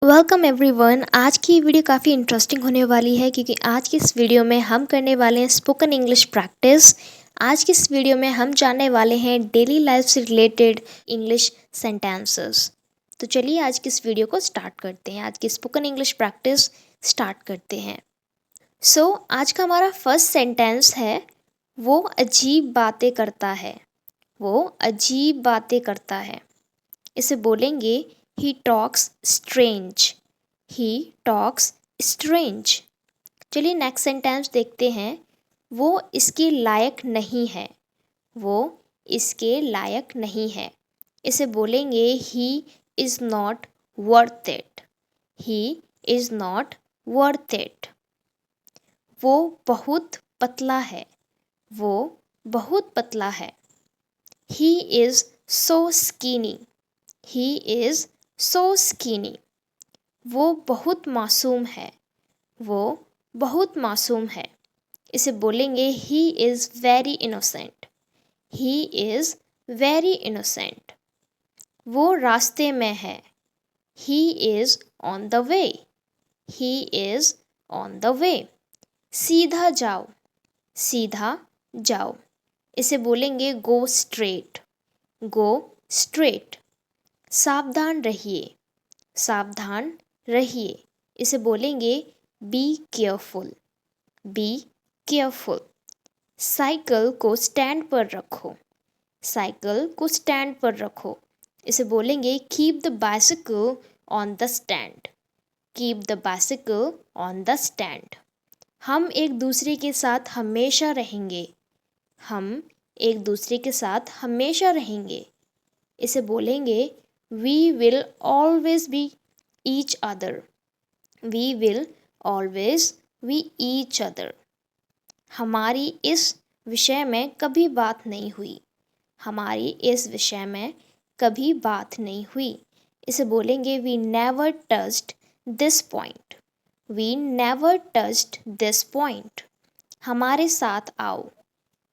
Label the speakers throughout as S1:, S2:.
S1: Welcome everyone. आज की video काफ़ी इंटरेस्टिंग होने वाली है क्योंकि आज की इस वीडियो में हम करने वाले हैं स्पोकन इंग्लिश प्रैक्टिस। आज की इस वीडियो में हम जानने वाले हैं डेली लाइफ से रिलेटेड इंग्लिश सेंटेंसेस। तो चलिए आज की इस वीडियो को स्टार्ट करते हैं। आज की स्पोकन इंग्लिश प्रैक्टिस स्टार्ट करते हैं। आज का हमारा फर्स्ट सेंटेंस है, वो अजीब बातें करता है। वो अजीब बातें करता है। इसे बोलेंगे he talks strange। he talks strange। चलिए नेक्स्ट सेंटेंस देखते हैं, वो इसके लायक नहीं है। वो इसके लायक नहीं है। इसे बोलेंगे he is not worth it। he is not worth it। वो बहुत पतला है। वो बहुत पतला है। he is so skinny। he is so skinny। वो बहुत मासूम है। वो बहुत मासूम है। इसे बोलेंगे he is very innocent। he is very innocent। वो रास्ते में है। he is on the way। he is on the way। सीधा जाओ। सीधा जाओ। इसे बोलेंगे go straight। go straight। सावधान रहिए। सावधान रहिए। इसे बोलेंगे be careful. Be careful. Cycle को स्टैंड पर रखो। साइकिल को स्टैंड पर रखो। इसे बोलेंगे keep the bicycle on the stand. Keep the bicycle on the stand. हम एक दूसरे के साथ हमेशा रहेंगे। हम एक दूसरे के साथ हमेशा रहेंगे। इसे बोलेंगे we will always be each other। we will always be each other। हमारी इस विषय में कभी बात नहीं हुई। हमारी इस विषय में कभी बात नहीं हुई। इसे बोलेंगे we never touched this point। we never touched this point। हमारे साथ आओ।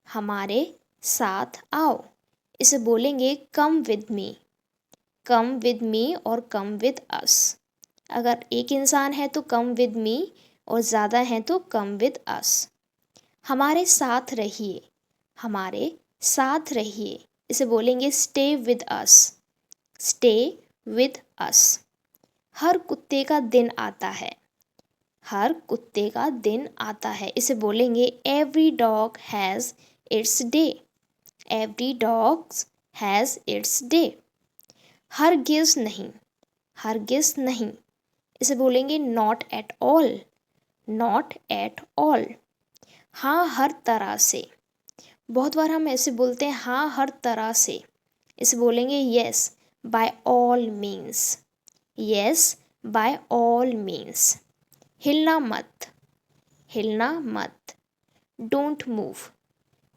S1: हमारे साथ आओ। इसे बोलेंगे come with me। Come with me और कम विद अस। अगर एक इंसान है तो कम विद मी और ज़्यादा है तो कम विद अस। हमारे साथ रहिए। हमारे साथ रहिए। इसे बोलेंगे stay with us. Stay with us. हर कुत्ते का दिन आता है। हर कुत्ते का दिन आता है। इसे बोलेंगे every dog has its day. Every dog has its day. हरगिज़ नहीं। हरगिज़ नहीं। इसे बोलेंगे not at all. Not at all. हाँ हर तरह से। बहुत बार हम ऐसे बोलते हैं हाँ हर तरह से। इसे बोलेंगे yes by all means. Yes by all means. हिलना मत। हिलना मत। Don't move.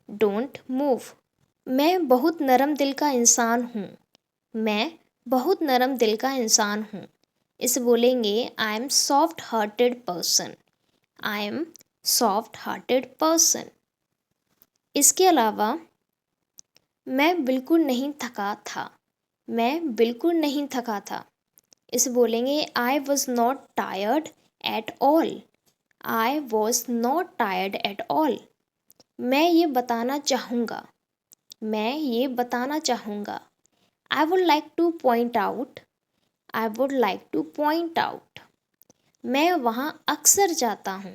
S1: Don't move. मैं बहुत नरम दिल का इंसान हूँ। मैं बहुत नरम दिल का इंसान हूँ। इसे बोलेंगे I M soft hearted person. I am soft hearted person. इसके अलावा मैं बिल्कुल नहीं थका था। मैं बिल्कुल नहीं थका था। इसे बोलेंगे I was not tired at all. I was not tired at all. मैं ये बताना चाहूँगा। मैं ये बताना चाहूँगा। I would like to point out। I would like to point out। मैं वहाँ अक्सर जाता हूँ।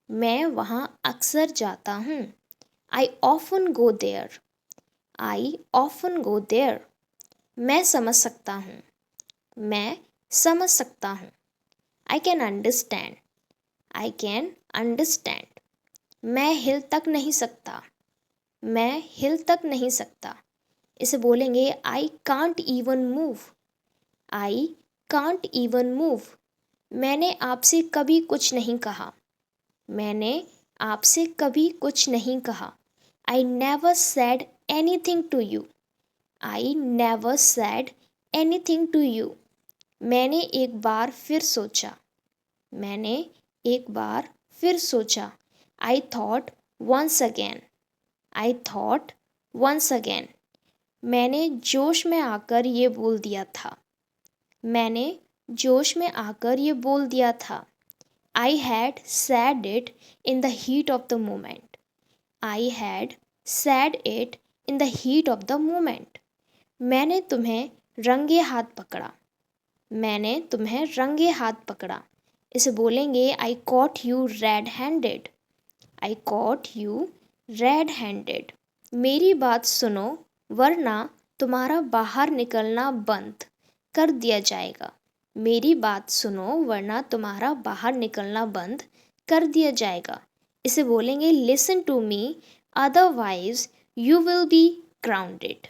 S1: मैं वहाँ अक्सर जाता हूँ। I often go there। I often go there। मैं समझ सकता हूँ। मैं समझ सकता हूँ। I can understand। I can understand। मैं हिल तक नहीं सकता। मैं हिल तक नहीं सकता। इसे बोलेंगे I can't even move. I can't even move. मैंने आपसे कभी कुछ नहीं कहा। मैंने आपसे कभी कुछ नहीं कहा। I never said anything to you. I never said anything to you. मैंने एक बार फिर सोचा। मैंने एक बार फिर सोचा। I thought once again. I thought once again. मैंने जोश में आकर ये बोल दिया था। मैंने जोश में आकर ये बोल दिया था। I had sad it in the heat of the moment. I had sad it in the heat of the moment. मैंने तुम्हें रंगे हाथ पकड़ा। मैंने तुम्हें रंगे हाथ पकड़ा। इसे बोलेंगे आई cot you read handed. I cot you read handed. मेरी बात सुनो वरना तुम्हारा बाहर निकलना बंद कर दिया जाएगा। मेरी बात सुनो वरना तुम्हारा बाहर निकलना बंद कर दिया जाएगा। इसे बोलेंगे listen to me otherwise you will be grounded.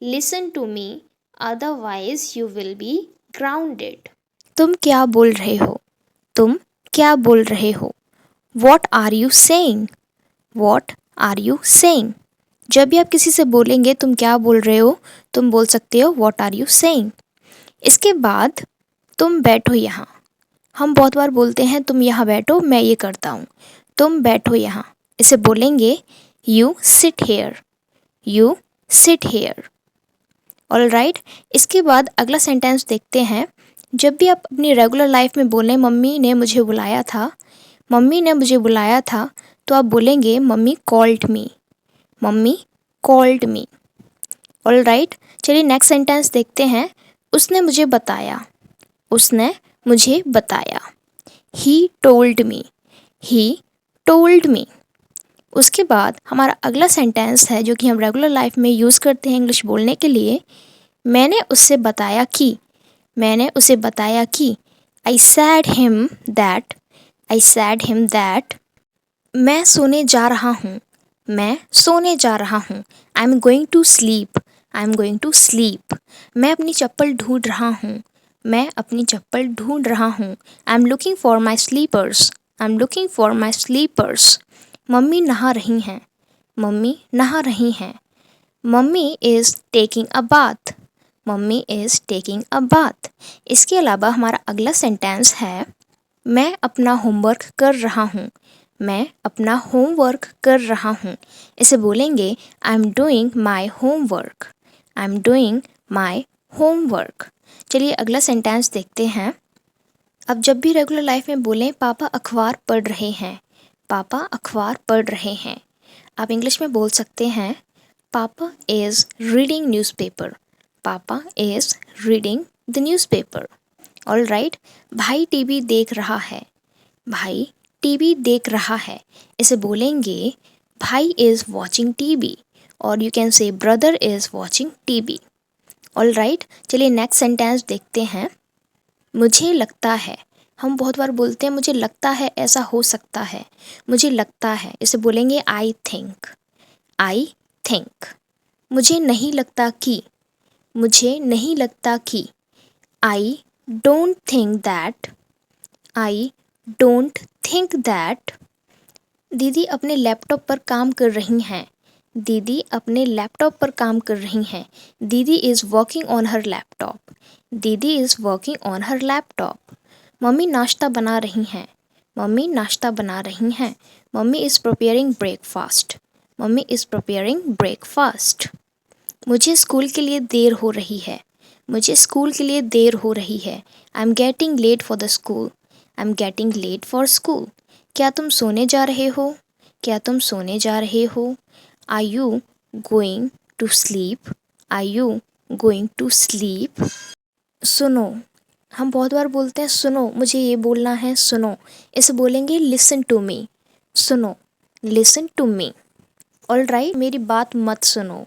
S1: Listen to me otherwise you will be grounded. तुम क्या बोल रहे हो? तुम क्या बोल रहे हो? What are you saying? What are you saying? जब भी आप किसी से बोलेंगे तुम क्या बोल रहे हो, तुम बोल सकते हो वॉट आर यू सेइंग। इसके बाद तुम बैठो यहाँ। हम बहुत बार बोलते हैं तुम यहाँ बैठो, मैं ये करता हूँ। तुम बैठो यहाँ, इसे बोलेंगे you sit here. You sit here. All right. इसके बाद अगला सेंटेंस देखते हैं। जब भी आप अपनी रेगुलर लाइफ में बोलें मम्मी ने मुझे बुलाया था, मम्मी ने मुझे बुलाया था, तो आप बोलेंगे mummy called me. Mummy called me. All right. चलिए नेक्स्ट सेंटेंस देखते हैं। उसने मुझे बताया। उसने मुझे बताया। He told me. He told me. उसके बाद हमारा अगला सेंटेंस है जो कि हम रेगुलर लाइफ में यूज़ करते हैं इंग्लिश बोलने के लिए। मैंने उससे बताया कि। मैंने उसे बताया कि। आई sad him that. I sad him that. मैं सोने जा रहा हूँ। मैं सोने जा रहा हूँ। I am going to sleep. I am going to sleep. मैं अपनी चप्पल ढूंढ रहा हूँ। मैं अपनी चप्पल ढूंढ रहा हूँ। I am looking for my slippers. I am looking for my slippers. Mummy नहा रही हैं। मम्मी नहा रही हैं। Mummy is taking a bath. Mummy is taking a bath. इसके अलावा हमारा अगला सेंटेंस है मैं अपना होमवर्क कर रहा हूँ। मैं अपना होमवर्क कर रहा हूँ। इसे बोलेंगे I am doing my homework. I am doing my homework. चलिए अगला सेंटेंस देखते हैं। अब जब भी रेगुलर लाइफ में बोलें पापा अखबार पढ़ रहे हैं। पापा अखबार पढ़ रहे हैं। आप इंग्लिश में बोल सकते हैं पापा इज़ रीडिंग न्यूज़पेपर। पापा is reading the newspaper. All right. भाई टीवी देख रहा है। भाई टीवी देख रहा है। इसे बोलेंगे भाई इज़ वॉचिंग टीवी और you can say brother is watching TV. All right. चलिए नेक्स्ट सेंटेंस देखते हैं। मुझे लगता है। हम बहुत बार बोलते हैं मुझे लगता है ऐसा हो सकता है। मुझे लगता है, इसे बोलेंगे आई थिंक। I think. मुझे नहीं लगता कि। मुझे नहीं लगता कि। I don't think that. I don't think that. दीदी अपने लैपटॉप पर काम कर रही हैं। दीदी अपने लैपटॉप पर काम कर रही हैं। दीदी is working on her laptop. दीदी is working on her laptop. Mummy नाश्ता बना रही हैं। मम्मी नाश्ता बना रही हैं। Mummy is preparing breakfast. Mummy is preparing breakfast. मुझे स्कूल के लिए देर हो रही है। मुझे स्कूल के लिए देर हो रही है। I am getting late for the school. I am getting late for school. क्या तुम सोने जा रहे हो? क्या तुम सोने जा रहे हो? Are you going to sleep? Are you going to sleep? सुनो। हम बहुत बार बोलते हैं सुनो, मुझे ये बोलना है सुनो। इसे बोलेंगे लिसन टू मी। सुनो, listen to me. All right. मेरी बात मत सुनो।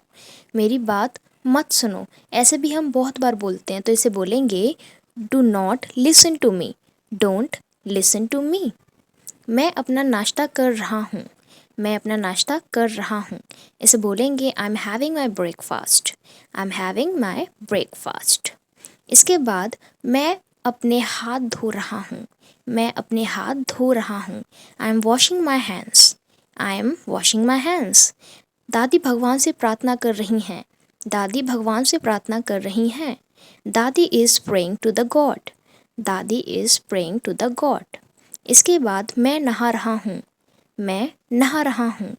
S1: मेरी बात मत सुनो। ऐसे भी हम बहुत बार बोलते हैं, तो इसे बोलेंगे do not listen to me. Don't listen to me. मैं अपना नाश्ता कर रहा हूँ। मैं अपना नाश्ता कर रहा हूँ। इसे बोलेंगे I am having my breakfast. I am having my breakfast. इसके बाद मैं अपने हाथ धो रहा हूँ। मैं अपने हाथ धो रहा हूँ। I M washing my hands. I am washing my hands. दादी भगवान से प्रार्थना कर रही हैं। दादी भगवान से प्रार्थना कर रही हैं। दादी is praying to the God. दादी is praying to the God. इसके बाद मैं नहा रहा हूँ। मैं नहा रहा हूँ।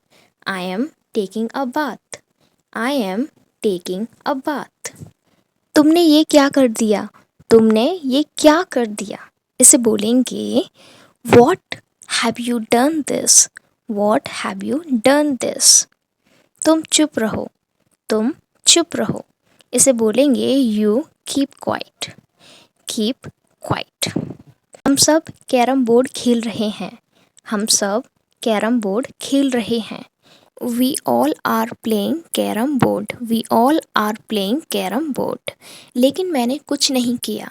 S1: I am taking a bath. I am taking a bath. तुमने ये क्या कर दिया? तुमने ये क्या कर दिया? इसे बोलेंगे What have you done this? What have you done this? तुम चुप रहो, तुम चुप रहो। इसे बोलेंगे You keep quiet, keep quiet। हम सब कैरम बोर्ड खेल रहे हैं, हम सब कैरम बोर्ड खेल रहे हैं। We all are playing carrom board, we all are playing carrom board. लेकिन मैंने कुछ नहीं किया,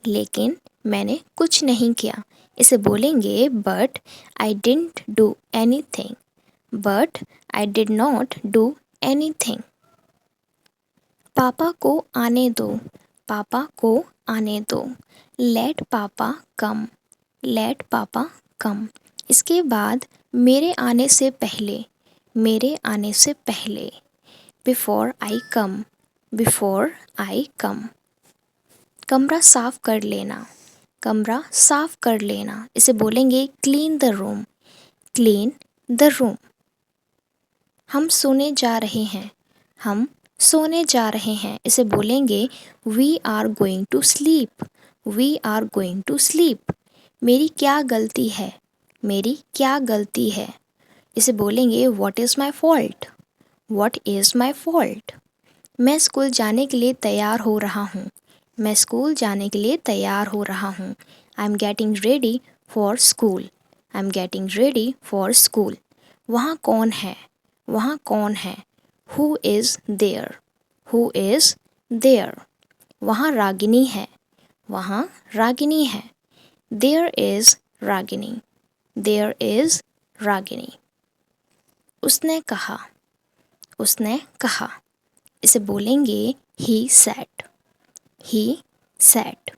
S1: लेकिन मैंने कुछ नहीं किया। इसे बोलेंगे but I didn't do anything, but I did not do anything. पापा को आने दो, पापा को आने दो। लेट पापा कम, लेट पापा कम। इसके बाद मेरे आने से पहले, मेरे आने से पहले। Before I come, before I come. कमरा साफ कर लेना, कमरा साफ कर लेना। इसे बोलेंगे clean the room, clean the room. हम सोने जा रहे हैं, हम सोने जा रहे हैं। इसे बोलेंगे we are going to sleep, we are going to sleep. मेरी क्या गलती है, मेरी क्या गलती है। इसे बोलेंगे what is my fault, what is my fault. मैं स्कूल जाने के लिए तैयार हो रहा हूँ, मैं स्कूल जाने के लिए तैयार हो रहा हूँ। I am getting ready for school, I am getting ready for school. वहाँ कौन है, वहाँ कौन है। Who is there, who is there. वहाँ रागिनी है, वहाँ रागिनी है। There is Ragini, there is Ragini. उसने कहा, उसने कहा। इसे बोलेंगे ही सेड, ही सेड।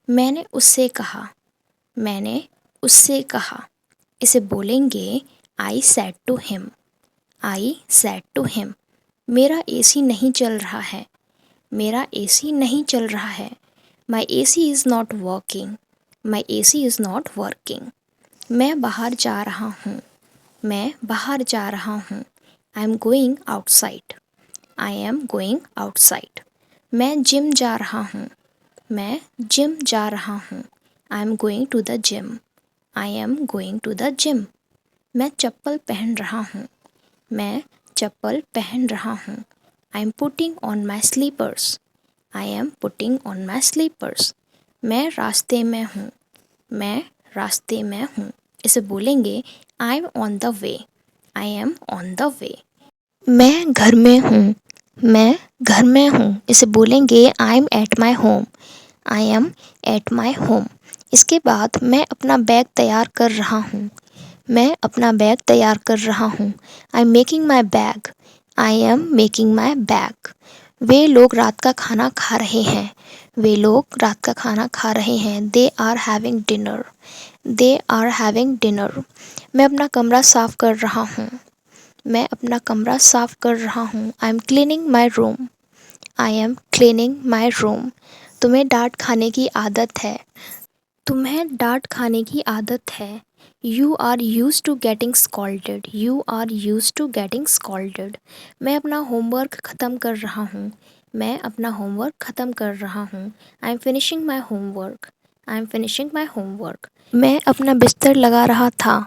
S1: मैंने उससे कहा, मैंने उससे कहा। इसे बोलेंगे I said to him, I said to him. मेरा एसी नहीं चल रहा है, मेरा एसी नहीं चल रहा है। My AC is not working, my AC is not working. मैं बाहर जा रहा हूँ, मैं बाहर जा रहा हूँ। I am going outside, I am going outside. मैं जिम जा रहा हूँ, मैं जिम जा रहा हूँ। I am going to the gym, I am going to the gym. मैं चप्पल पहन रहा हूँ, मैं चप्पल पहन रहा हूँ। I am putting on my slippers, I am putting on my slippers. मैं रास्ते में हूँ, मैं रास्ते में हूँ। इसे बोलेंगे I M on the way, I am on the way. मैं घर में हूँ, मैं घर में हूँ। इसे बोलेंगे I M at my home, I am at my home. इसके बाद मैं अपना बैग तैयार कर रहा हूँ, मैं अपना बैग तैयार कर रहा हूँ। I am making my bag, I am making my bag. वे लोग रात का खाना खा रहे हैं, वे लोग रात का खाना खा रहे हैं। They are having dinner, they are having dinner. मैं अपना कमरा साफ़ कर रहा हूँ, मैं अपना कमरा साफ़ कर रहा हूँ। I M cleaning my room, I am cleaning my room. तुम्हें डांट खाने की आदत है, तुम्हें डांट खाने की आदत है। You are use to getting scolded, you are use to getting scolded. मैं अपना होमवर्क ख़त्म कर रहा हूँ, मैं अपना होमवर्क ख़त्म कर रहा हूँ। I M finishing my homework, I am finishing my homework. मैं अपना बिस्तर लगा रहा था,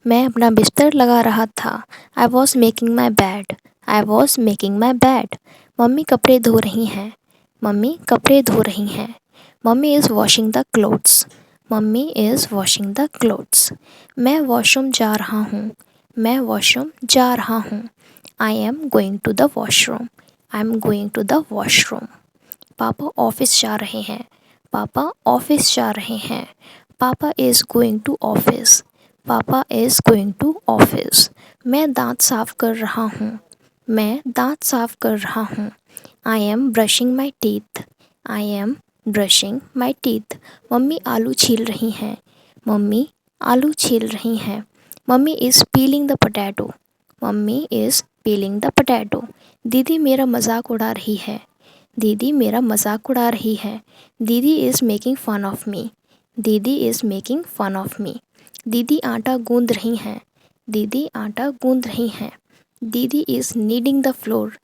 S1: मैं अपना बिस्तर लगा रहा था। I was making my bed, I was making my bed. Mummy कपड़े धो रही हैं, मम्मी कपड़े धो रही हैं। Mummy is washing the clothes, mummy is washing the clothes. मैं वॉशरूम जा रहा हूँ, मैं वॉशरूम जा रहा हूँ। I am going to the washroom, I am going to the washroom. Papa office जा रहे हैं, पापा ऑफिस जा रहे हैं। Papa is going to office, पापा इज़ गोइंग टू ऑफिस। मैं दांत साफ़ कर रहा हूँ, मैं दांत साफ़ कर रहा हूँ। I M brushing my teeth, I am brushing my teeth. Mummy आलू छील रही हैं, मम्मी आलू छील रही हैं। Mummy is piling the potato, mummy is piling the potato. दीदी मेरा मजाक उड़ा रही है, दीदी मेरा मजाक उड़ा रही है। दीदी इज़ मेकिंग फ़न ऑफ़ मी, दीदी इज़ मेकिंग फ़न ऑफ़ मी। दीदी आटा गूंद रही हैं, दीदी आटा गूंद रही हैं। दीदी is kneading the floor,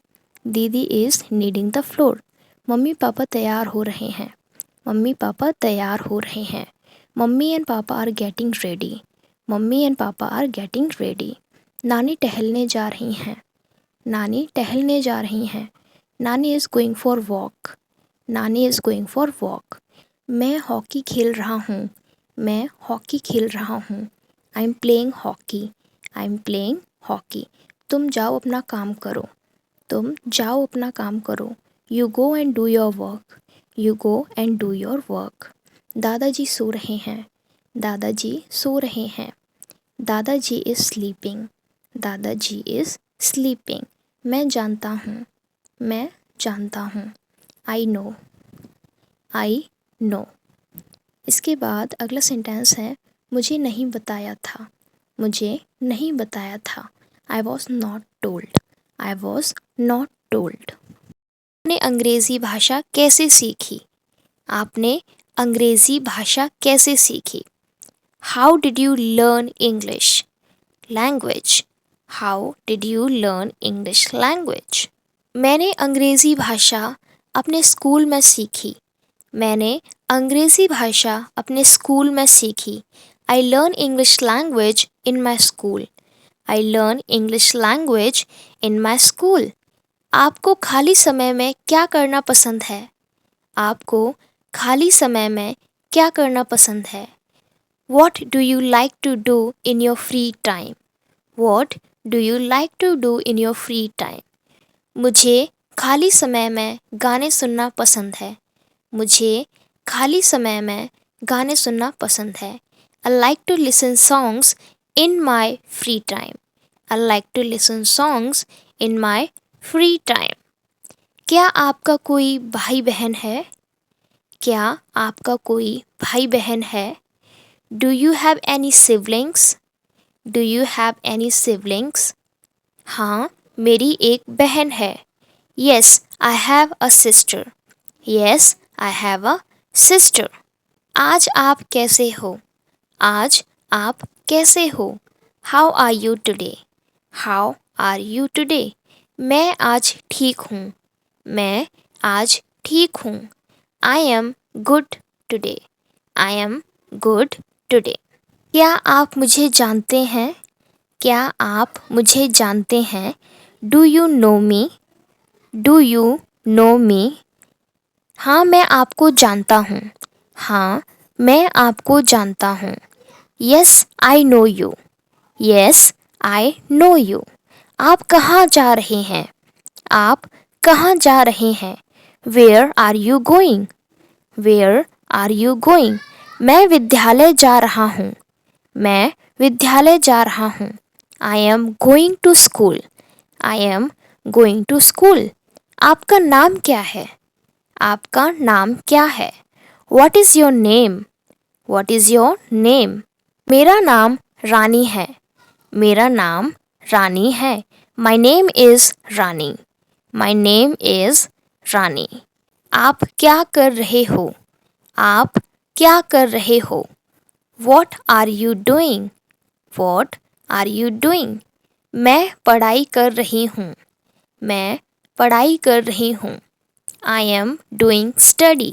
S1: didi is kneading the floor. Mummy papa तैयार हो रहे हैं, मम्मी पापा तैयार हो रहे हैं। Mummy and papa are getting ready. Mummy and papa are getting ready. नानी टहलने जा रही हैं। नानी टहलने जा रही हैं। नानी इज़ गोइंग फॉर वॉक। नानी इज़ गोइंग फॉर वॉक। मैं हॉकी खेल रहा हूँ। मैं हॉकी खेल रहा हूँ। I am playing hockey. I am playing hockey. तुम जाओ अपना काम करो। तुम जाओ अपना काम करो। You go and do your work. You go and do your work. दादाजी सो रहे हैं। दादाजी सो रहे हैं। दादाजी इज़ स्लीपिंग। दादाजी इज़ स्लीपिंग। मैं जानता हूँ। मैं जानता हूँ। I know. I know. इसके बाद अगला सेंटेंस है, मुझे नहीं बताया था। मुझे नहीं बताया था। I was not told. I was not told. आपने अंग्रेज़ी भाषा कैसे सीखी? आपने अंग्रेज़ी भाषा कैसे सीखी? How did you learn English language? How did you learn English language? मैंने अंग्रेज़ी भाषा अपने स्कूल में सीखी। मैंने अंग्रेज़ी भाषा अपने स्कूल में सीखी। I learn English language in my school. I learn English language in my school. आपको खाली समय में क्या करना पसंद है? आपको खाली समय में क्या करना पसंद है? What do you like to do in your free time? What do you like to do in your free time? मुझे खाली समय में गाने सुनना पसंद है। मुझे खाली समय में गाने सुनना पसंद है। I like to listen songs in my free time. I like to listen songs in my free time. क्या आपका कोई भाई बहन है? क्या आपका कोई भाई बहन है? Do you have any siblings? Do you have any siblings? हाँ, मेरी एक बहन है। Yes, I have a sister. Yes, I have a sister. आज आप कैसे हो? आज आप कैसे हो? How are you today? How are you today? मैं आज ठीक हूँ। मैं आज ठीक हूँ। I am good today. I am good today. क्या आप मुझे जानते हैं? क्या आप मुझे जानते हैं? Do you know me? Do you know me? हाँ, मैं आपको जानता हूँ। हाँ, मैं आपको जानता हूँ। Yes, I know you. Yes, I know you. आप कहाँ जा रहे हैं? आप कहाँ जा रहे हैं? Where are you going? Where are you going? मैं विद्यालय जा रहा हूँ। मैं विद्यालय जा रहा हूँ। I am going to school. I am going to school. आपका नाम क्या है? आपका नाम क्या है? What is your name? What is your name? मेरा नाम रानी है। मेरा नाम रानी है। My name is Rani. My name is रानी। आप क्या कर रहे हो? आप क्या कर रहे हो? What are you doing? What are you doing? मैं पढ़ाई कर रही हूँ। मैं पढ़ाई कर रही हूँ। I am doing study.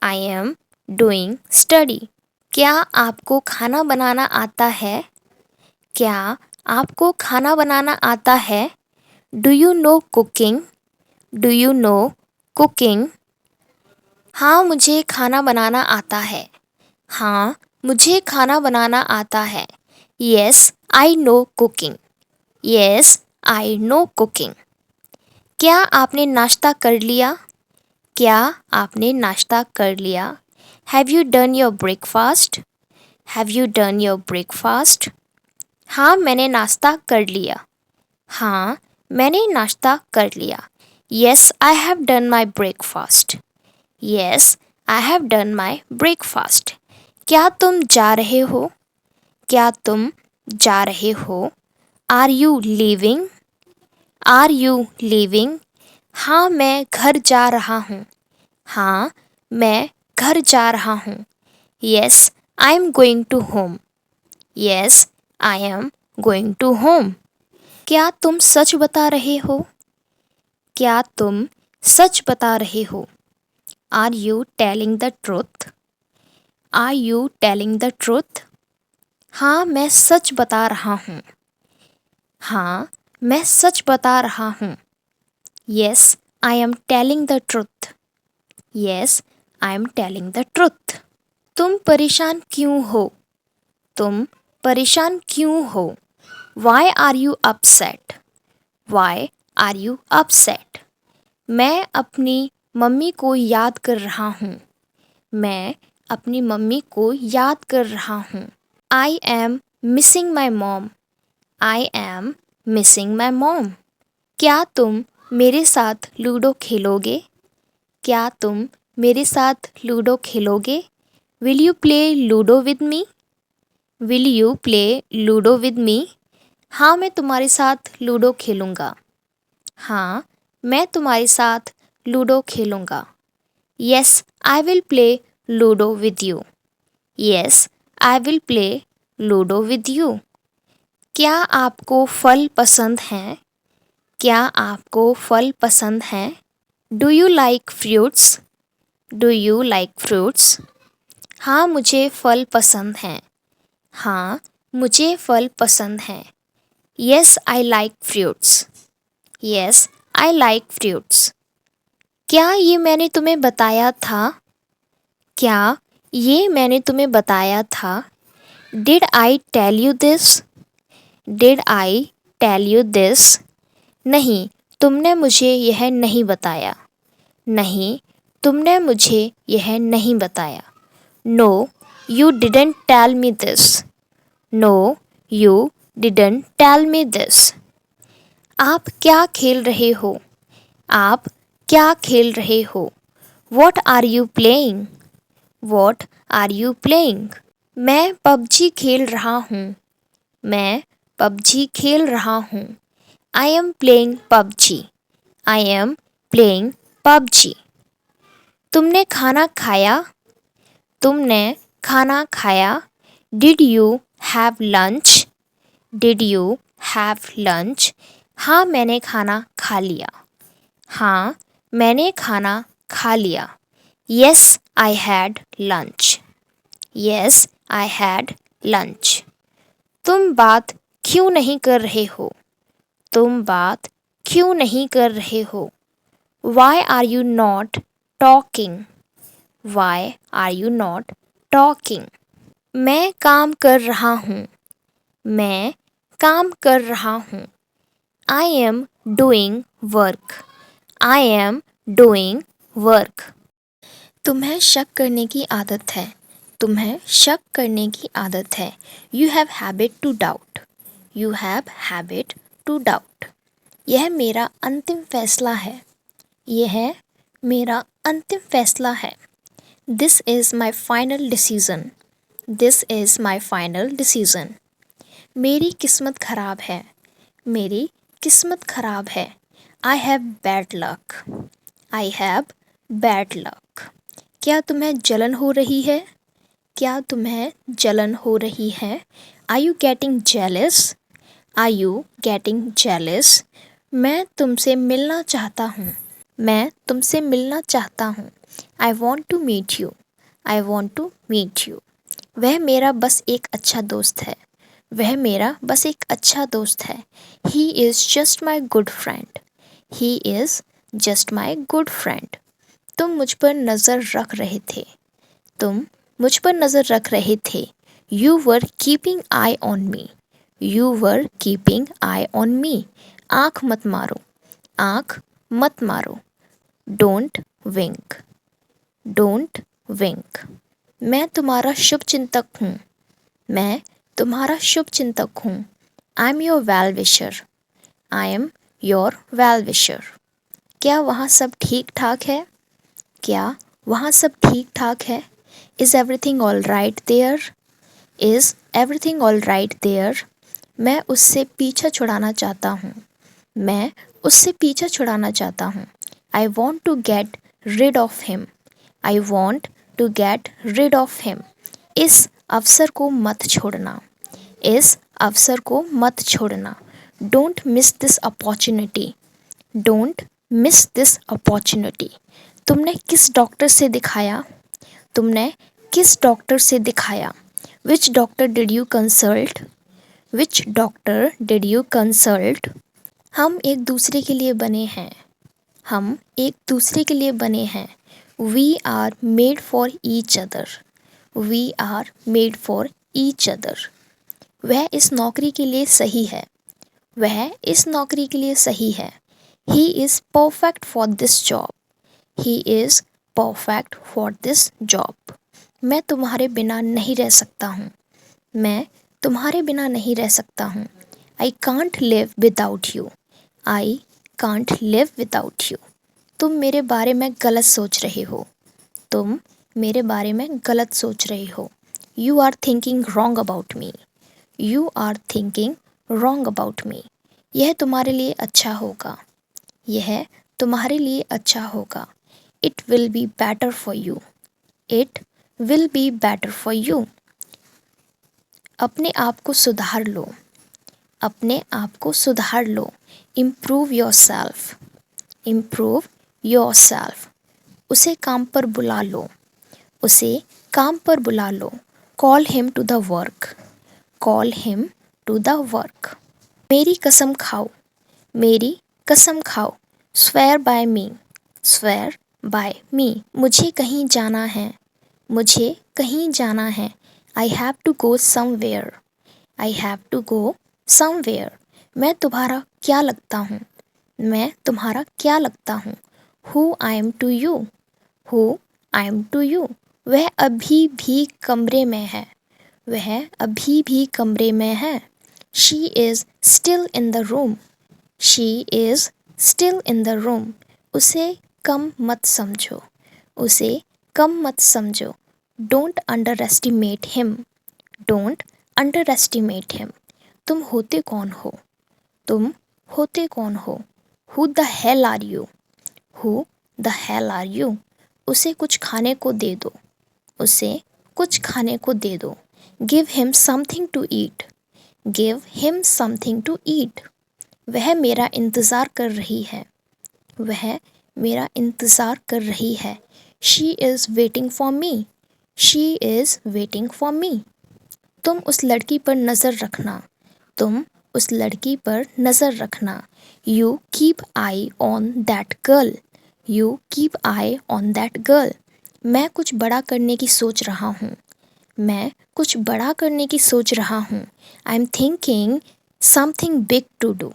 S1: I am doing study. क्या आपको खाना बनाना आता है? क्या आपको खाना बनाना आता है? Do you know cooking? Do you know cooking? हाँ, मुझे खाना बनाना आता है। हाँ, मुझे खाना बनाना आता है। Yes, I know cooking. Yes, I know cooking. क्या आपने नाश्ता कर लिया? क्या आपने नाश्ता कर लिया? Have you done your breakfast? Have you done your breakfast? हाँ, मैंने नाश्ता कर लिया। हाँ, मैंने नाश्ता कर लिया। Yes, I have done my breakfast. Yes, I have done my breakfast. क्या तुम जा रहे हो? क्या तुम जा रहे हो? Are you leaving? Are you leaving? हाँ, मैं घर जा रहा हूँ। हाँ, मैं घर जा रहा हूँ। Yes, I am going to home. Yes, I am going to home. क्या तुम सच बता रहे हो? क्या तुम सच बता रहे हो? Are you telling the truth? Are you telling the truth? हाँ मैं सच बता रहा हूँ। हाँ मैं सच बता रहा हूँ। Yes I am telling the truth. Yes I am telling the truth. तुम परेशान क्यों हो? तुम परेशान क्यों हो? Why are you upset? Why are you upset? मैं अपनी मम्मी को याद कर रहा हूँ। मैं अपनी मम्मी को याद कर रहा हूँ। I am missing my mom. I am missing my mom. क्या तुम मेरे साथ लूडो खेलोगे? क्या तुम मेरे साथ लूडो खेलोगे? Will you play ludo with me? Will you play ludo with me? हाँ मैं तुम्हारे साथ लूडो खेलूँगा। हाँ मैं तुम्हारे साथ लूडो खेलूँगा। Yes I will play ludo with you. Yes I will play ludo with you. क्या आपको फल पसंद हैं? क्या आपको फल पसंद हैं? Do you like fruits? Do you like fruits? हाँ मुझे फल पसंद हैं। हाँ मुझे फल पसंद हैं। Yes I like fruits. Yes I like fruits. क्या ये मैंने तुम्हें बताया था? क्या ये मैंने तुम्हें बताया था? Did I tell you this? Did I tell you this? नहीं तुमने मुझे यह नहीं बताया। नहीं तुमने मुझे यह नहीं बताया। No you didn't tell me this. No you didn't tell me this. आप क्या खेल रहे हो? आप क्या खेल रहे हो? What are you playing? What are you playing? मैं पबजी खेल रहा हूँ। मैं पबजी खेल रहा हूँ। I am playing PUBG. I am playing PUBG. तुमने खाना खाया? तुमने खाना खाया? Did you have lunch? Did you have lunch? हाँ मैंने खाना खा लिया। हाँ मैंने खाना खा लिया। Yes I had lunch. Yes I had lunch. तुम बात क्यों नहीं कर रहे हो? तुम बात क्यों नहीं कर रहे हो? Why are you not talking? Why are you not talking? मैं काम कर रहा हूँ। मैं काम कर रहा हूँ। I am doing work. I am doing work. तुम्हें शक करने की आदत है। तुम्हें शक करने की आदत है। You have habit to doubt. You have habit to doubt. यह मेरा अंतिम फैसला है। यह मेरा अंतिम फैसला है। This is my final decision. This is my final decision. मेरी किस्मत खराब है। मेरी किस्मत खराब है। I have bad luck. I have bad luck. क्या तुम्हें जलन हो रही है? क्या तुम्हें जलन हो रही है? Are you getting jealous? Are you getting jealous? मैं तुमसे मिलना चाहता हूँ। मैं तुमसे मिलना चाहता हूँ। I want to meet you. I want to meet you. वह मेरा बस एक अच्छा दोस्त है। वह मेरा बस एक अच्छा दोस्त है। He is just my good friend. He is just my good friend. तुम मुझ पर नज़र रख रहे थे। तुम मुझ पर नज़र रख रहे थे। You were keeping eye on me. You were keeping eye on me. आँख मत मारो। आँख मत मारो। Don't wink. Don't wink. मैं तुम्हारा शुभ चिंतक हूँ। मैं तुम्हारा शुभ चिंतक हूँ। I am your well wisher. I am your well wisher. क्या वहाँ सब ठीक ठाक है? क्या वहाँ सब ठीक ठाक है? Is everything all right there? Is everything all right there? मैं उससे पीछा छुड़ाना चाहता हूँ। मैं उससे पीछा छुड़ाना चाहता हूँ। I want to get rid of him. I want to get rid of him. इस अवसर को मत छोड़ना। इस अवसर को मत छोड़ना। Don't miss this opportunity. Don't miss this opportunity. तुमने किस डॉक्टर से दिखाया? तुमने किस डॉक्टर से दिखाया? Which doctor did you consult? Which doctor did you consult? हम एक दूसरे के लिए बने हैं। हम एक दूसरे के लिए बने हैं। We are made for each other. We are made for each other. वह इस नौकरी के लिए सही है। वह इस नौकरी के लिए सही है। He is perfect for this job. He is perfect for this job. मैं तुम्हारे बिना नहीं रह सकता हूँ। मैं तुम्हारे बिना नहीं रह सकता हूँ। I can't live without you. I can't live without you. तुम मेरे बारे में गलत सोच रहे हो। तुम मेरे बारे में गलत सोच रहे हो। You are thinking wrong about me. You are thinking wrong about me. यह तुम्हारे लिए अच्छा होगा। यह तुम्हारे लिए अच्छा होगा। It will be better for you. It will be better for you. अपने आप को सुधार लो। अपने आप को सुधार लो। Improve yourself. Improve yourself. उसे काम पर बुला लो। उसे काम पर बुला लो। Call him to the work. Call him to the work. मेरी कसम खाओ। मेरी कसम खाओ। Swear by me. Swear by me. मुझे कहीं जाना है। मुझे कहीं जाना है। I have to go somewhere. I have to go somewhere. मैं तुम्हारा क्या लगता हूँ? मैं तुम्हारा क्या लगता हूँ? Who I am to you. Who I am to you. वह अभी भी कमरे में है। वह अभी भी कमरे में है। She is still in the room. She is still in the room. उसे कम मत समझो। उसे कम मत समझो। Don't underestimate him. Don't underestimate him. तुम होते कौन हो? तुम होते कौन हो? Who the hell are you. Who the hell are you. उसे कुछ खाने को दे दो। उसे कुछ खाने को दे दो। Give him something to eat. Give him something to eat. वह मेरा इंतज़ार कर रही है। वह मेरा इंतज़ार कर रही है। She is waiting for me. She is waiting for me. तुम उस लड़की पर नज़र रखना। तुम उस लड़की पर नज़र रखना। You keep I on that girl. You keep I on that girl. मैं कुछ बड़ा करने की सोच रहा हूँ। मैं कुछ बड़ा करने की सोच रहा हूँ। I am thinking something big to do.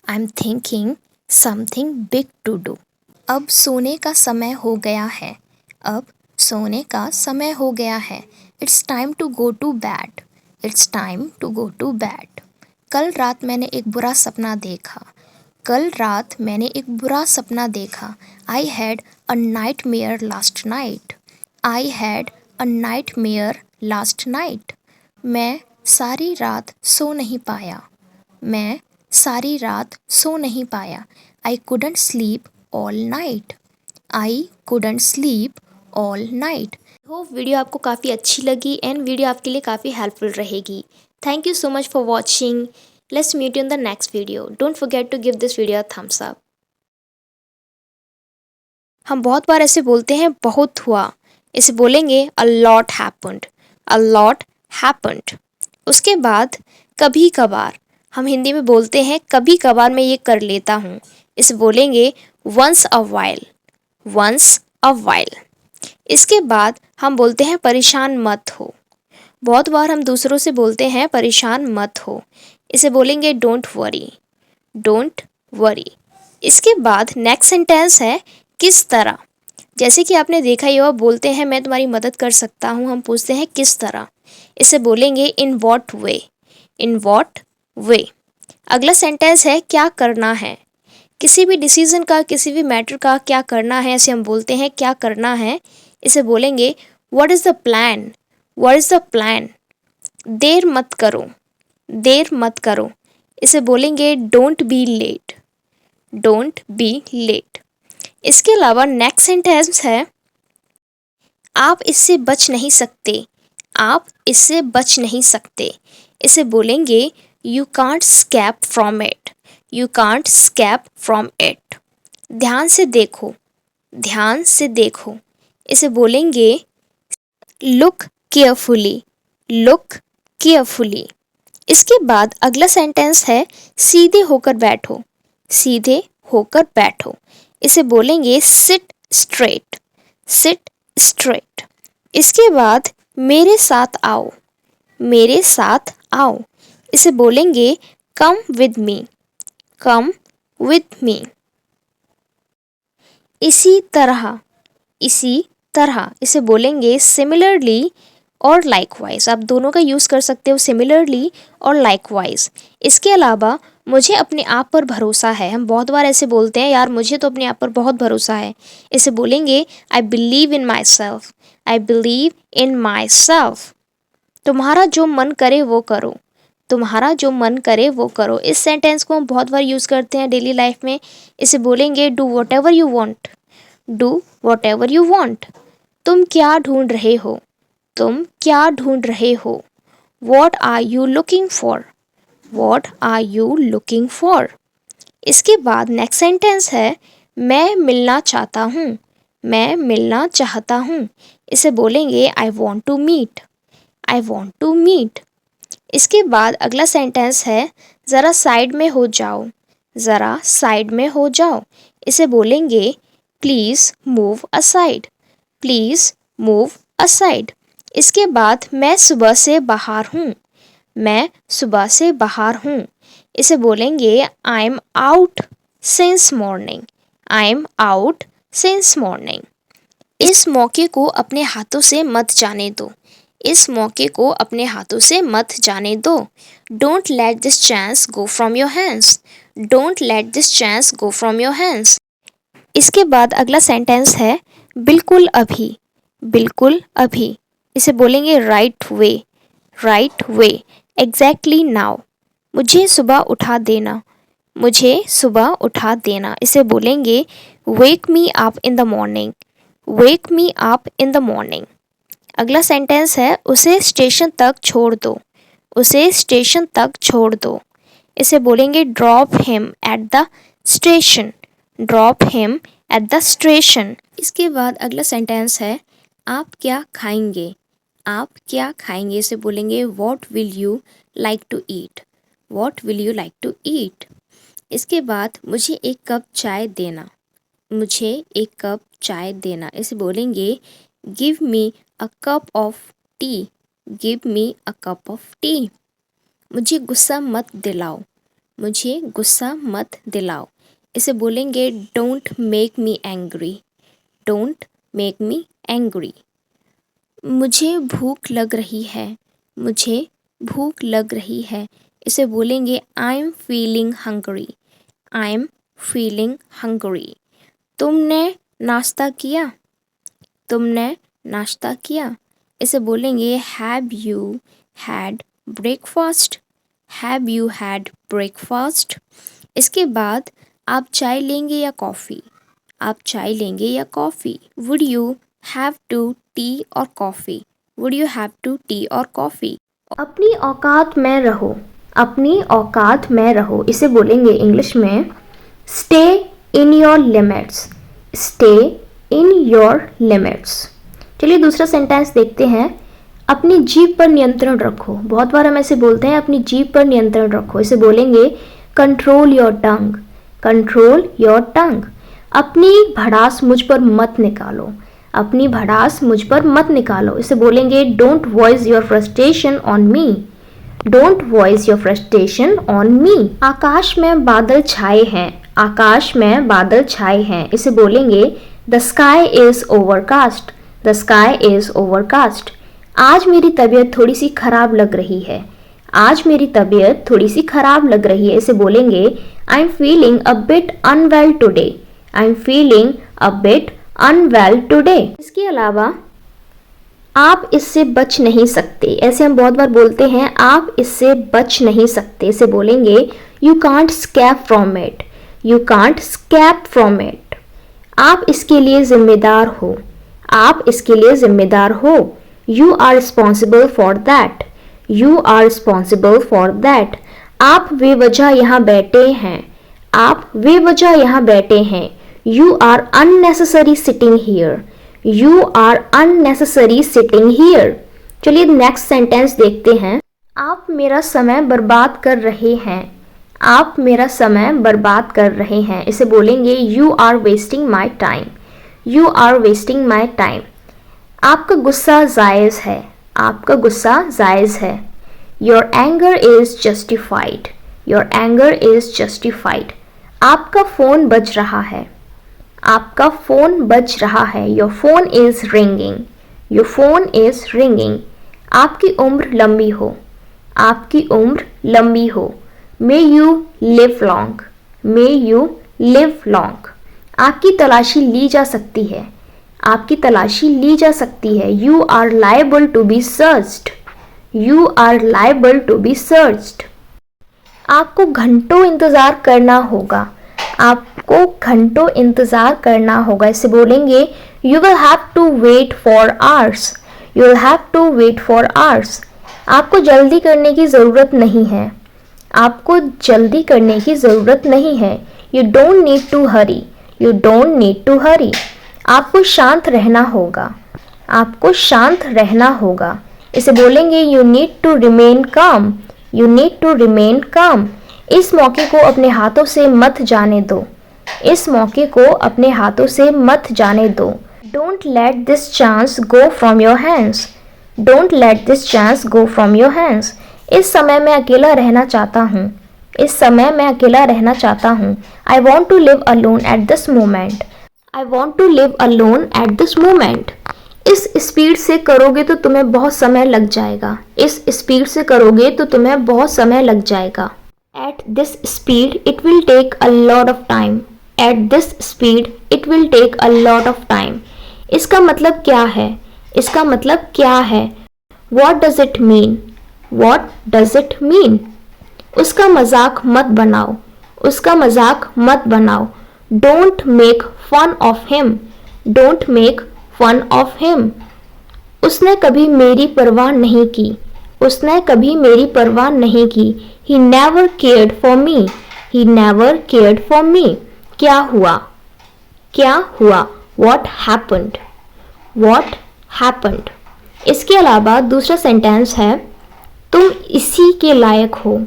S1: I am thinking something big to do. अब सोने का समय हो गया है। अब सोने का समय हो गया है। It's time to go to bed. It's time to go to bed. कल रात मैंने एक बुरा सपना देखा। कल रात मैंने एक बुरा सपना देखा। I had a nightmare last night. I had a nightmare last night. मैं सारी रात सो नहीं पाया। मैं सारी रात सो नहीं पाया। I couldn't sleep all night. I couldn't sleep all night. Hope video आपको काफ़ी अच्छी लगी एंड वीडियो आपके लिए काफ़ी हेल्पफुल रहेगी। Thank you so much for watching. Let's meet you in the next video. Don't forget to give this video a thumbs up. हम बहुत बार ऐसे बोलते हैं बहुत हुआ। इसे बोलेंगे a lot happened. A lot happened. उसके बाद कभी कभार। हम हिंदी में बोलते हैं कभी कभार मैं ये कर लेता हूँ। इसे बोलेंगे once a while. Once a while. इसके बाद हम बोलते हैं परेशान मत हो। बहुत बार हम दूसरों से बोलते हैं परेशान मत हो। इसे बोलेंगे डोंट वरी। Don't worry. इसके बाद नेक्स्ट सेंटेंस है किस तरह। जैसे कि आपने देखा ही होगा बोलते हैं मैं तुम्हारी मदद कर सकता हूँ, हम पूछते हैं किस तरह। इसे बोलेंगे in what way. In what वे। अगला सेंटेंस है क्या करना है। किसी भी डिसीजन का, किसी भी मैटर का क्या करना है, इसे हम बोलते हैं क्या करना है। इसे बोलेंगे what is the plan. What is the plan. देर मत करो। देर मत करो। इसे बोलेंगे don't be late. Don't be late. इसके अलावा नेक्स्ट सेंटेंस है आप इससे बच नहीं सकते। आप इससे बच नहीं सकते। इसे बोलेंगे you can't escape from it. You can't escape from it. ध्यान से देखो। ध्यान से देखो। इसे बोलेंगे लुक केयरफुली, लुक केयरफुली। इसके बाद अगला सेंटेंस है सीधे होकर बैठो, सीधे होकर बैठो। इसे बोलेंगे सिट स्ट्रेट, सिट स्ट्रेट। इसके बाद मेरे साथ आओ, मेरे साथ आओ। इसे बोलेंगे come with me, come with me. इसी तरह, इसी तरह। इसे बोलेंगे सिमिलरली और लाइकवाइज। आप दोनों का यूज़ कर सकते हो, सिमिलरली और लाइकवाइज। इसके अलावा मुझे अपने आप पर भरोसा है। हम बहुत बार ऐसे बोलते हैं, यार मुझे तो अपने आप पर बहुत भरोसा है। इसे बोलेंगे I believe in my self, I believe in my self. तुम्हारा जो मन करे वो करो, तुम्हारा जो मन करे वो करो। इस सेंटेंस को हम बहुत बार यूज़ करते हैं डेली लाइफ में। इसे बोलेंगे do what ever you want, do what ever you want. तुम क्या ढूंढ रहे हो, तुम क्या ढूंढ रहे हो। What are you looking for, what are you looking for. इसके बाद नेक्स्ट सेंटेंस है मैं मिलना चाहता हूँ, मैं मिलना चाहता हूँ। इसे बोलेंगे I want to meet, I want to meet. इसके बाद अगला सेंटेंस है ज़रा साइड में हो जाओ, ज़रा साइड में हो जाओ। इसे बोलेंगे please move aside, please move aside. इसके बाद मैं सुबह से बाहर हूँ, मैं सुबह से बाहर हूँ। इसे बोलेंगे I am out since morning, I am out since morning. इस मौके को अपने हाथों से मत जाने दो, इस मौके को अपने हाथों से मत जाने दो। Don't let this chance go from your hands, don't let this chance go from your hands. इसके बाद अगला सेंटेंस है बिल्कुल अभी, बिल्कुल अभी। इसे बोलेंगे right way, right way, exactly now. मुझे सुबह उठा देना, मुझे सुबह उठा देना। इसे बोलेंगे wake me up in the morning, wake me up in the morning. अगला सेंटेंस है उसे स्टेशन तक छोड़ दो, उसे स्टेशन तक छोड़ दो। इसे बोलेंगे drop him at the station, drop him at the station. इसके बाद अगला सेंटेंस है आप क्या खाएंगे, आप क्या खाएंगे। इसे बोलेंगे what will you like to eat, what will you like to eat. इसके बाद मुझे एक कप चाय देना, मुझे एक कप चाय देना। इसे बोलेंगे give me a cup of T, give me a cup of T. मुझे गुस्सा मत दिलाओ, मुझे गुस्सा मत दिलाओ। इसे बोलेंगे don't make me angry, don't make me angry. मुझे भूख लग रही है, मुझे भूख लग रही है। इसे बोलेंगे I am feeling hungry, I am feeling hungry. तुमने नाश्ता किया, तुमने नाश्ता किया। इसे बोलेंगे have you had breakfast, have you had breakfast. इसके बाद आप चाय लेंगे या कॉफ़ी, आप चाय लेंगे या coffee. Would you have to tea और coffee, would you have to tea और कॉफ़ी। अपनी औकात में रहो, अपनी औकात में रहो। इसे बोलेंगे इंग्लिश में stay in your limits, stay in your limits. चलिए दूसरा सेंटेंस देखते हैं अपनी जीभ पर नियंत्रण रखो। बहुत बार हम ऐसे बोलते हैं अपनी जीभ पर नियंत्रण रखो। इसे बोलेंगे control your tongue, control your tongue. अपनी भड़ास मुझ पर मत निकालो, अपनी भड़ास मुझ पर मत निकालो। इसे बोलेंगे don't voice your frustration on me, don't voice your frustration on me. आकाश में बादल छाए हैं, आकाश में बादल छाए हैं। इसे बोलेंगे the sky is overcast, the sky is overcast. आज मेरी तबीयत थोड़ी सी खराब लग रही है, आज मेरी तबीयत थोड़ी सी खराब लग रही है। इसे बोलेंगे I am feeling a bit unwell today, I am feeling a bit unwell today. इसके अलावा आप इससे बच नहीं सकते। ऐसे हम बहुत बार बोलते हैं आप इससे बच नहीं सकते। इसे बोलेंगे you can't escape from it, you can't escape from it. आप इसके लिए जिम्मेदार हो, आप इसके लिए जिम्मेदार हो। You are responsible for that, you are responsible for that. आप बेवजह यहाँ बैठे हैं, आप बेवजह यहाँ बैठे हैं। You are unnecessary sitting here. You are unnecessary sitting here. चलिए नेक्स्ट सेंटेंस देखते हैं। आप मेरा समय बर्बाद कर रहे हैं। आप मेरा समय बर्बाद कर रहे हैं। इसे बोलेंगे you are wasting my time. You are wasting my time. आपका गुस्सा जायज़ है। आपका गुस्सा जायज़ है। Your anger is justified. Your anger is justified. आपका फ़ोन बज रहा है। आपका फ़ोन बज रहा है। Your phone is ringing. Your phone is ringing. आपकी उम्र लंबी हो। आपकी उम्र लंबी हो। May you live long. May you live long. आपकी तलाशी ली जा सकती है। आपकी तलाशी ली जा सकती है। You are liable to be searched. You are liable to be searched. आपको घंटों इंतज़ार करना होगा। आपको घंटों इंतज़ार करना होगा। इसे बोलेंगे you will have to wait for hours. You will have to wait for hours. आपको जल्दी करने की ज़रूरत नहीं है। आपको जल्दी करने की ज़रूरत नहीं है। You don't need to hurry. You don't need to hurry. आपको शांत रहना होगा। आपको शांत रहना होगा। इसे बोलेंगे you need to remain calm. You need to remain calm. इस मौके को अपने हाथों से मत जाने दो। इस मौके को अपने हाथों से मत जाने दो। Don't let this chance go from your hands. Don't let this chance go from your hands. इस समय मैं अकेला रहना चाहता हूँ। इस समय मैं अकेला रहना चाहता हूँ। I want to live alone at this moment. I want to live alone at this moment. इस स्पीड से करोगे तो तुम्हें बहुत समय लग जाएगा। इस स्पीड से करोगे तो तुम्हें बहुत समय लग जाएगा। At this speed it will take a lot of time. At this speed it will take a lot of time. इसका मतलब क्या है? इसका मतलब क्या है? What does it mean? What does it mean? उसका मजाक मत बनाओ। उसका मजाक मत बनाओ। Don't make fun of him. Don't make fun of him. उसने कभी मेरी परवाह नहीं की। उसने कभी मेरी परवाह नहीं की। He never cared for me. He never cared for me. क्या हुआ? क्या हुआ? What happened? What happened? इसके अलावा दूसरा सेंटेंस है तुम इसी के लायक हो।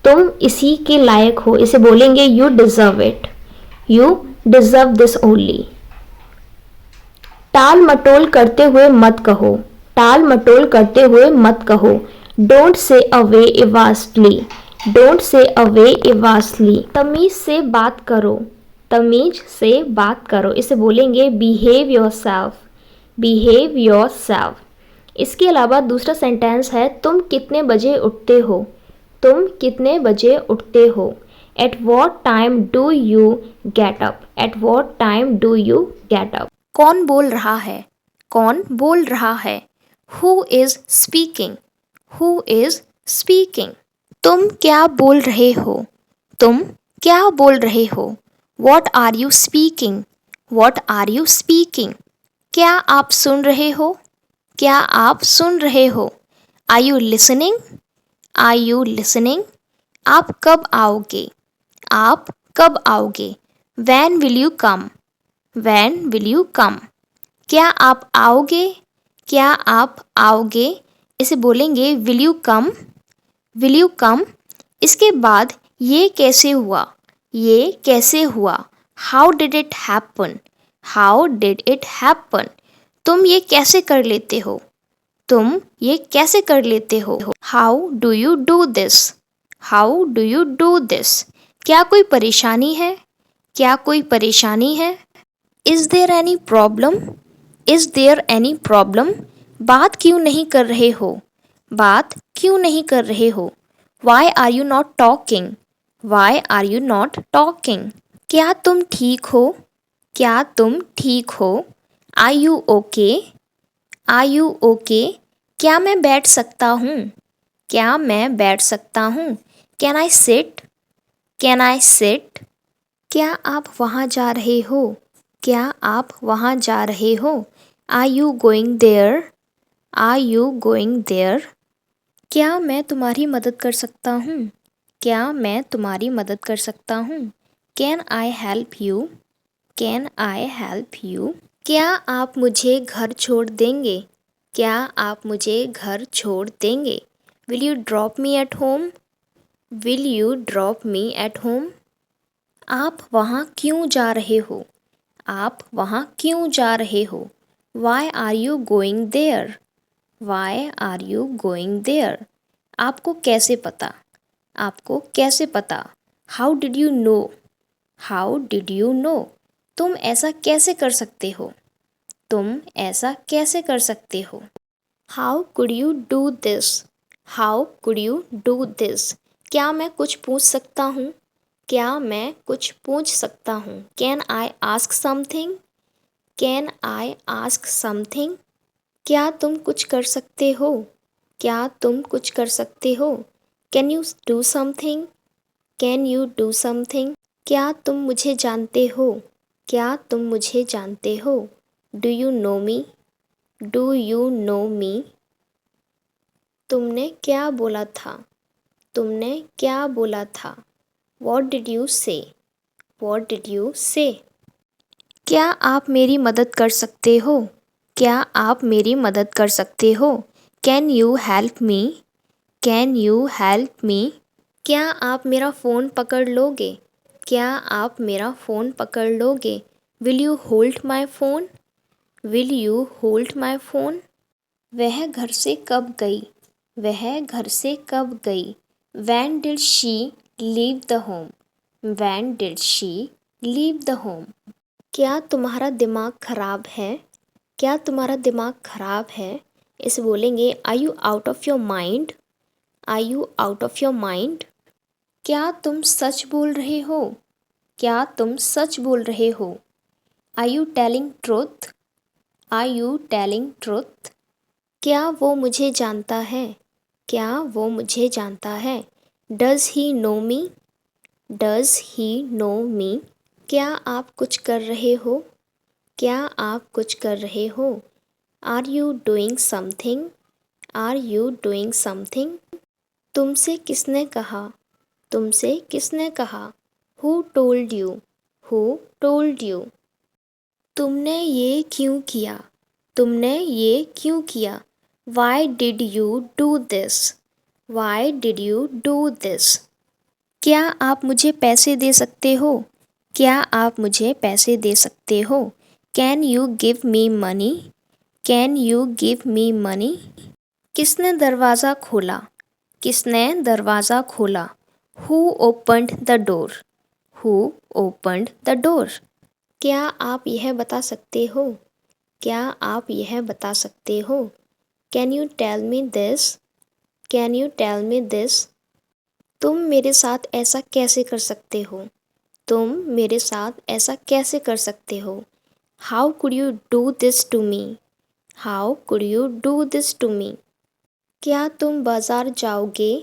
S1: तुम इसी के लायक हो। इसे बोलेंगे you deserve it. You deserve this only. टाल मटोल करते हुए मत कहो। टाल मटोल करते हुए मत कहो। Don't say away evasively. Don't say away evasively. तमीज से बात करो। तमीज से बात करो। इसे बोलेंगे behave yourself. Behave yourself. इसके अलावा दूसरा सेंटेंस है तुम कितने बजे उठते हो। तुम कितने बजे उठते हो। At what time do you get up? At what time do you get up? कौन बोल रहा है? कौन बोल रहा है? Who is speaking? Who is speaking? तुम क्या बोल रहे हो? तुम क्या बोल रहे हो? What are you speaking? What are you speaking? क्या आप सुन रहे हो? क्या आप सुन रहे हो? Are you listening? Are you listening? आप कब आओगे? आप कब आओगे? When will you come? When will you come? क्या आप आओगे? क्या आप आओगे? इसे बोलेंगे will you come? Will you come? इसके बाद ये कैसे हुआ? ये कैसे हुआ? How did it happen? How did it happen? तुम ये कैसे कर लेते हो? तुम ये कैसे कर लेते हो? How do you do this? How do you do this? क्या कोई परेशानी है? क्या कोई परेशानी है? Is there any problem? Is there any problem? बात क्यों नहीं कर रहे हो? बात क्यों नहीं कर रहे हो? Why are you not talking? Why are you not talking? क्या तुम ठीक हो? क्या तुम ठीक हो? Are you okay? Are you okay? क्या मैं बैठ सकता हूँ? क्या मैं बैठ सकता हूँ? Can I sit? Can I sit? क्या आप वहाँ जा रहे हो? क्या आप वहाँ जा रहे हो? Are you going there? Are you going there? क्या मैं तुम्हारी मदद कर सकता हूँ? क्या मैं तुम्हारी मदद कर सकता हूँ? Can I help you? Can I help you? क्या आप मुझे घर छोड़ देंगे? क्या आप मुझे घर छोड़ देंगे? Will you drop me at home? Will you drop me at home? आप वहाँ क्यों जा रहे हो? आप वहाँ क्यों जा रहे हो? Why are you going there? Why are you going there? आपको कैसे पता? आपको कैसे पता? How did you know? How did you know? तुम ऐसा कैसे कर सकते हो? तुम ऐसा कैसे कर सकते हो? How could you do this? How could you do this? क्या मैं कुछ पूछ सकता हूँ? क्या मैं कुछ पूछ सकता हूँ? Can I ask something? Can I ask something? क्या तुम कुछ कर सकते हो? क्या तुम कुछ कर सकते हो? Can you do something? Can you do something? क्या तुम मुझे जानते हो? क्या तुम मुझे जानते हो? Do you know me? Do you know me? तुमने क्या बोला था? तुमने क्या बोला था? What did you say? What did you say? क्या आप मेरी मदद कर सकते हो? क्या आप मेरी मदद कर सकते हो? Can you help me? Can you help me? क्या आप मेरा फ़ोन पकड़ लोगे? क्या आप मेरा फ़ोन पकड़ लोगे? Will you hold my phone? Will you hold my phone? वह घर से कब गई? वह घर से कब गई? When did she leave the home? When did she leave the home? क्या तुम्हारा दिमाग खराब है? क्या तुम्हारा दिमाग खराब है? इसे बोलेंगे Are you out of your mind? Are you out of your mind? क्या तुम सच बोल रहे हो? क्या तुम सच बोल रहे हो? Are you telling truth? Are you telling truth? क्या वो मुझे जानता है? क्या वो मुझे जानता है? Does he know me? Does he know me? क्या आप कुछ कर रहे हो? क्या आप कुछ कर रहे हो? Are you doing something? Are you doing something? तुमसे किसने कहा? तुमसे किसने कहा? Who told you? Who told you? तुमने ये क्यों किया? तुमने ये क्यों किया? Why did you do this? Why did you do this? क्या आप मुझे पैसे दे सकते हो? क्या आप मुझे पैसे दे सकते हो? Can you give me money? Can you give me money? किसने दरवाज़ा खोला? किसने दरवाज़ा खोला? Who opened the door? Who opened the door? क्या आप यह बता सकते हो? क्या आप यह बता सकते हो? Can you tell me this? Can you tell me this? तुम मेरे साथ ऐसा कैसे कर सकते हो? तुम मेरे साथ ऐसा कैसे कर सकते हो? How could you do this to me? How could you do this to me? क्या तुम बाज़ार जाओगे?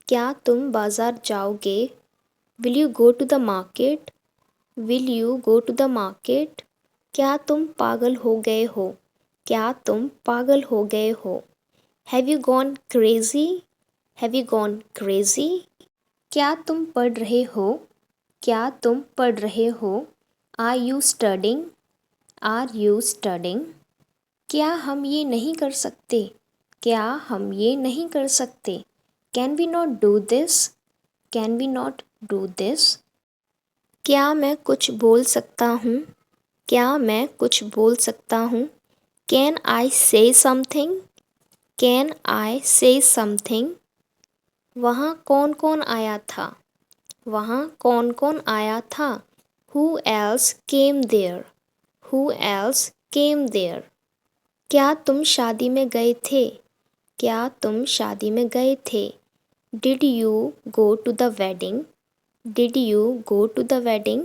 S1: क्या तुम बाज़ार जाओगे? Will you go to the market? Will you go to the market? क्या तुम पागल हो गए हो? क्या तुम पागल हो गए हो? Have you gone crazy? Have you gone crazy? क्या तुम पढ़ रहे हो? क्या तुम पढ़ रहे हो? Are you studying? Are you studying? क्या हम ये नहीं कर सकते? क्या हम ये नहीं कर सकते? Can we not do this? Can we not do this? क्या मैं कुछ बोल सकता हूँ? क्या मैं कुछ बोल सकता हूँ? Can I say something? Can I say something? वहाँ कौन कौन आया था? वहाँ कौन कौन आया था? Who else came there? Who else came there? क्या तुम शादी में गए थे? क्या तुम शादी में गए थे? Did you go to the wedding? Did you go to the wedding?